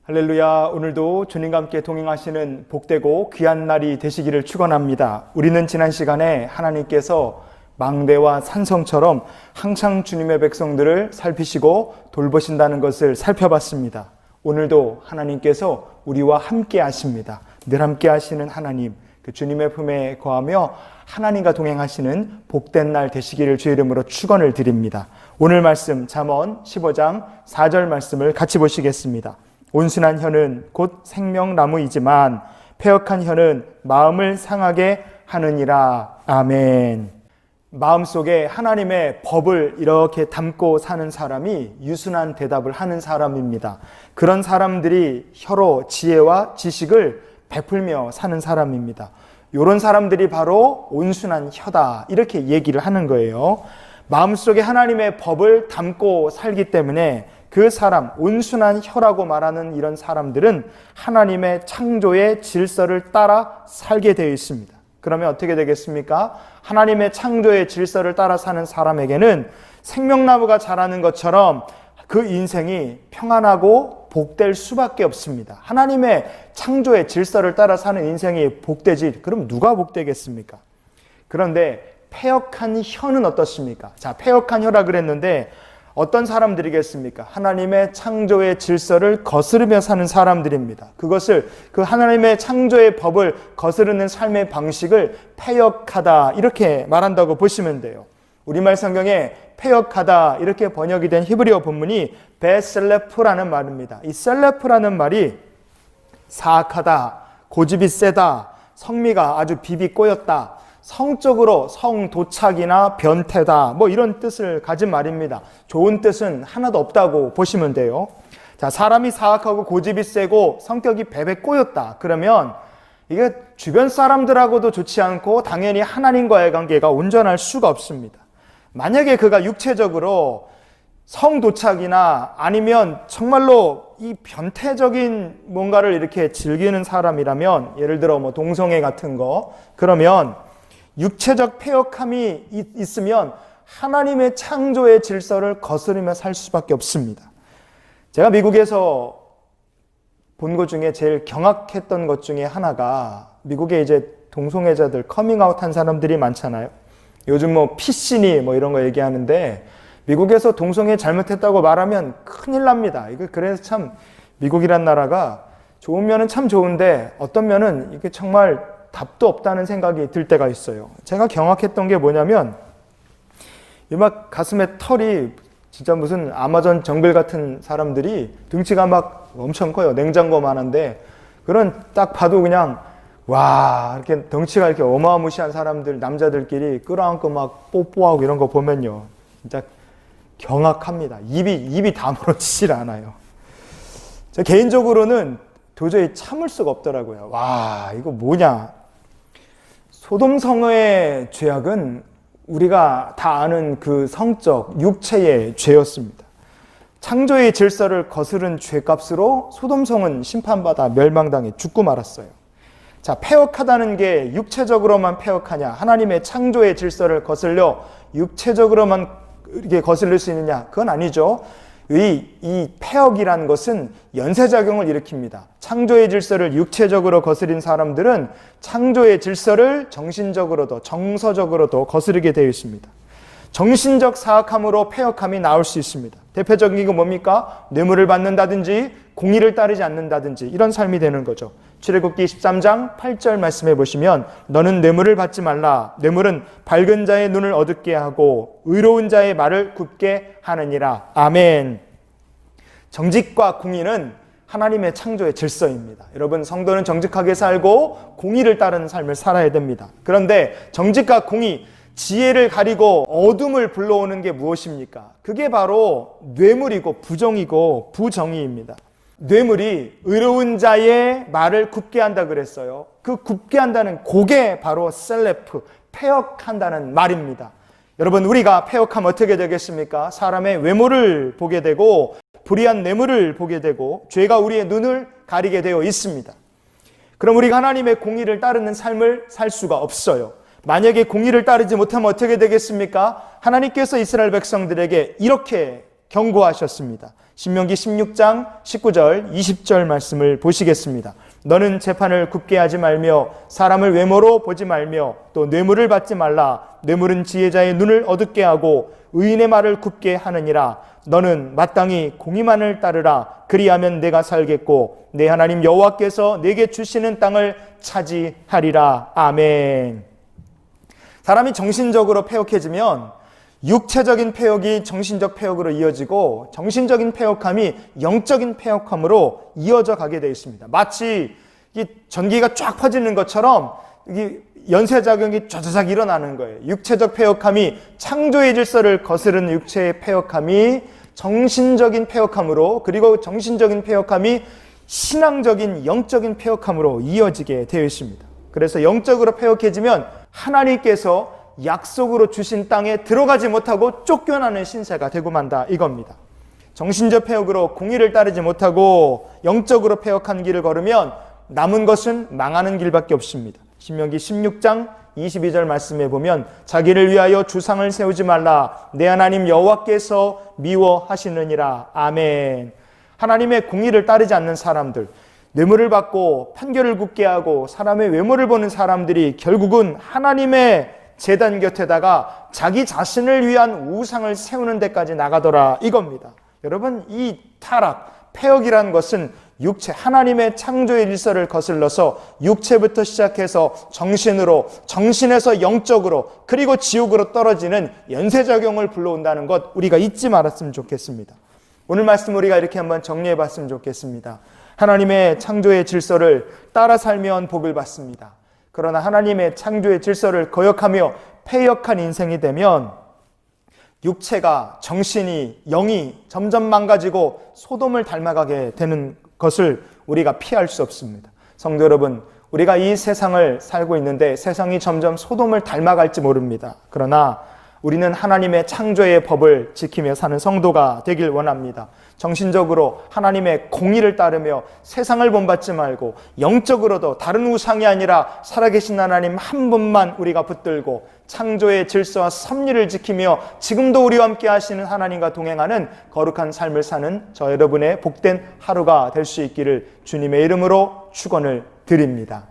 할렐루야. 오늘도 주님과 함께 동행하시는 복되고 귀한 날이 되시기를 축원합니다. 우리는 지난 시간에 하나님께서 망대와 산성처럼 항상 주님의 백성들을 살피시고 돌보신다는 것을 살펴봤습니다. 오늘도 하나님께서 우리와 함께 하십니다. 늘 함께 하시는 하나님, 그 주님의 품에 거하며 하나님과 동행하시는 복된 날 되시기를 주의 이름으로 축원을 드립니다. 오늘 말씀 잠언 15장 4절 말씀을 같이 보시겠습니다. 온순한 혀는 곧 생명나무이지만 패역한 혀는 마음을 상하게 하느니라. 아멘. 마음속에 하나님의 법을 이렇게 담고 사는 사람이 유순한 대답을 하는 사람입니다. 그런 사람들이 혀로 지혜와 지식을 베풀며 사는 사람입니다. 이런 사람들이 바로 온순한 혀다, 이렇게 얘기를 하는 거예요. 마음속에 하나님의 법을 담고 살기 때문에 그 사람, 온순한 혀라고 말하는 이런 사람들은 하나님의 창조의 질서를 따라 살게 되어 있습니다. 그러면 어떻게 되겠습니까? 하나님의 창조의 질서를 따라 사는 사람에게는 생명나무가 자라는 것처럼 그 인생이 평안하고 복될 수밖에 없습니다. 하나님의 창조의 질서를 따라 사는 인생이 복되지, 그럼 누가 복되겠습니까? 그런데 패역한 혀는 어떻습니까? 자, 패역한 혀라 그랬는데 어떤 사람들이겠습니까? 하나님의 창조의 질서를 거스르며 사는 사람들입니다. 그것을, 그 하나님의 창조의 법을 거스르는 삶의 방식을 패역하다, 이렇게 말한다고 보시면 돼요. 우리말 성경에 패역하다 이렇게 번역이 된 히브리어 본문이 베셀레프라는 말입니다. 이 셀레프라는 말이 사악하다, 고집이 세다, 성미가 아주 비비 꼬였다, 성적으로 성도착이나 변태다, 이런 뜻을 가진 말입니다. 좋은 뜻은 하나도 없다고 보시면 돼요. 자, 사람이 사악하고 고집이 세고 성격이 베베 꼬였다, 그러면 이게 주변 사람들하고도 좋지 않고 당연히 하나님과의 관계가 온전할 수가 없습니다. 만약에 그가 육체적으로 성도착이나 아니면 정말로 이 변태적인 뭔가를 이렇게 즐기는 사람이라면, 예를 들어 동성애 같은 거, 그러면 육체적 패역함이 있으면 하나님의 창조의 질서를 거스르며 살 수밖에 없습니다. 제가 미국에서 본 것 중에 제일 경악했던 것 중에 하나가, 미국에 이제 동성애자들 커밍아웃 한 사람들이 많잖아요. 요즘 피시니 이런 거 얘기하는데, 미국에서 동성애 잘못했다고 말하면 큰일 납니다. 그래서 참 미국이란 나라가 좋은 면은 참 좋은데 어떤 면은 이게 정말 답도 없다는 생각이 들 때가 있어요. 제가 경악했던 게 뭐냐면, 막 가슴에 털이 진짜 무슨 아마존 정글 같은 사람들이 등치가 막 엄청 커요. 냉장고만한데, 그런 딱 봐도 그냥 와, 이렇게 덩치가 이렇게 어마무시한 사람들, 남자들끼리 끌어안고 막 뽀뽀하고 이런 거 보면요, 진짜 경악합니다. 입이 다물어지질 않아요. 저 개인적으로는 도저히 참을 수가 없더라고요. 와, 이거 뭐냐. 소돔성의 죄악은 우리가 다 아는 그 성적, 육체의 죄였습니다. 창조의 질서를 거스른 죄값으로 소돔성은 심판받아 멸망당해 죽고 말았어요. 자, 패역하다는 게 육체적으로만 패역하냐, 하나님의 창조의 질서를 거슬려 육체적으로만 이렇게 거슬릴 수 있느냐, 그건 아니죠. 이 패역이라는 것은 연쇄작용을 일으킵니다. 창조의 질서를 육체적으로 거스린 사람들은 창조의 질서를 정신적으로도 정서적으로도 거스르게 되어 있습니다. 정신적 사악함으로 패역함이 나올 수 있습니다. 대표적인 게 뭡니까? 뇌물을 받는다든지 공의를 따르지 않는다든지 이런 삶이 되는 거죠. 출애굽기 13장 8절 말씀해 보시면, 너는 뇌물을 받지 말라. 뇌물은 밝은 자의 눈을 어둡게 하고 의로운 자의 말을 굽게 하느니라. 아멘. 정직과 공의는 하나님의 창조의 질서입니다. 여러분, 성도는 정직하게 살고 공의를 따르는 삶을 살아야 됩니다. 그런데 정직과 공의, 지혜를 가리고 어둠을 불러오는 게 무엇입니까? 그게 바로 뇌물이고 부정이고 부정의입니다. 뇌물이 의로운 자의 말을 굽게 한다 그랬어요. 그 굽게 한다는 그게 바로 셀레프, 패역한다는 말입니다. 여러분, 우리가 패역하면 어떻게 되겠습니까? 사람의 외모를 보게 되고 불의한 뇌물을 보게 되고 죄가 우리의 눈을 가리게 되어 있습니다. 그럼 우리가 하나님의 공의를 따르는 삶을 살 수가 없어요. 만약에 공의를 따르지 못하면 어떻게 되겠습니까? 하나님께서 이스라엘 백성들에게 이렇게 경고하셨습니다. 신명기 16장 19절 20절 말씀을 보시겠습니다. 너는 재판을 굽게 하지 말며 사람을 외모로 보지 말며 또 뇌물을 받지 말라. 뇌물은 지혜자의 눈을 어둡게 하고 의인의 말을 굽게 하느니라. 너는 마땅히 공의만을 따르라. 그리하면 내가 살겠고 내 하나님 여호와께서 내게 주시는 땅을 차지하리라. 아멘. 사람이 정신적으로 패역해지면 육체적인 패역이 정신적 패역으로 이어지고 정신적인 패역함이 영적인 패역함으로 이어져 가게 되어 있습니다. 마치 이 전기가 쫙 퍼지는 것처럼 연쇄작용이 쫙쫙 일어나는 거예요. 육체적 패역함이 창조의 질서를 거스르는 육체의 패역함이 정신적인 패역함으로, 그리고 정신적인 패역함이 신앙적인 영적인 패역함으로 이어지게 되어 있습니다. 그래서 영적으로 패역해지면 하나님께서 약속으로 주신 땅에 들어가지 못하고 쫓겨나는 신세가 되고 만다 이겁니다. 정신적 패역으로 공의를 따르지 못하고 영적으로 패역한 길을 걸으면 남은 것은 망하는 길밖에 없습니다. 신명기 16장 22절 말씀에 보면 자기를 위하여 주상을 세우지 말라. 내 하나님 여호와께서 미워하시느니라. 아멘. 하나님의 공의를 따르지 않는 사람들, 뇌물을 받고 판결을 굽게 하고 사람의 외모를 보는 사람들이 결국은 하나님의 제단 곁에다가 자기 자신을 위한 우상을 세우는 데까지 나가더라 이겁니다. 여러분, 이 타락, 패역이라는 것은 육체, 하나님의 창조의 질서를 거슬러서 육체부터 시작해서 정신으로, 정신에서 영적으로, 그리고 지옥으로 떨어지는 연쇄작용을 불러온다는 것 우리가 잊지 말았으면 좋겠습니다. 오늘 말씀 우리가 이렇게 한번 정리해 봤으면 좋겠습니다. 하나님의 창조의 질서를 따라 살면 복을 받습니다. 그러나 하나님의 창조의 질서를 거역하며 패역한 인생이 되면 육체가, 정신이, 영이 점점 망가지고 소돔을 닮아가게 되는 것을 우리가 피할 수 없습니다. 성도 여러분, 우리가 이 세상을 살고 있는데 세상이 점점 소돔을 닮아갈지 모릅니다. 그러나 우리는 하나님의 창조의 법을 지키며 사는 성도가 되길 원합니다. 정신적으로 하나님의 공의를 따르며 세상을 본받지 말고 영적으로도 다른 우상이 아니라 살아계신 하나님 한 분만 우리가 붙들고 창조의 질서와 섭리를 지키며 지금도 우리와 함께 하시는 하나님과 동행하는 거룩한 삶을 사는 저 여러분의 복된 하루가 될 수 있기를 주님의 이름으로 축원을 드립니다.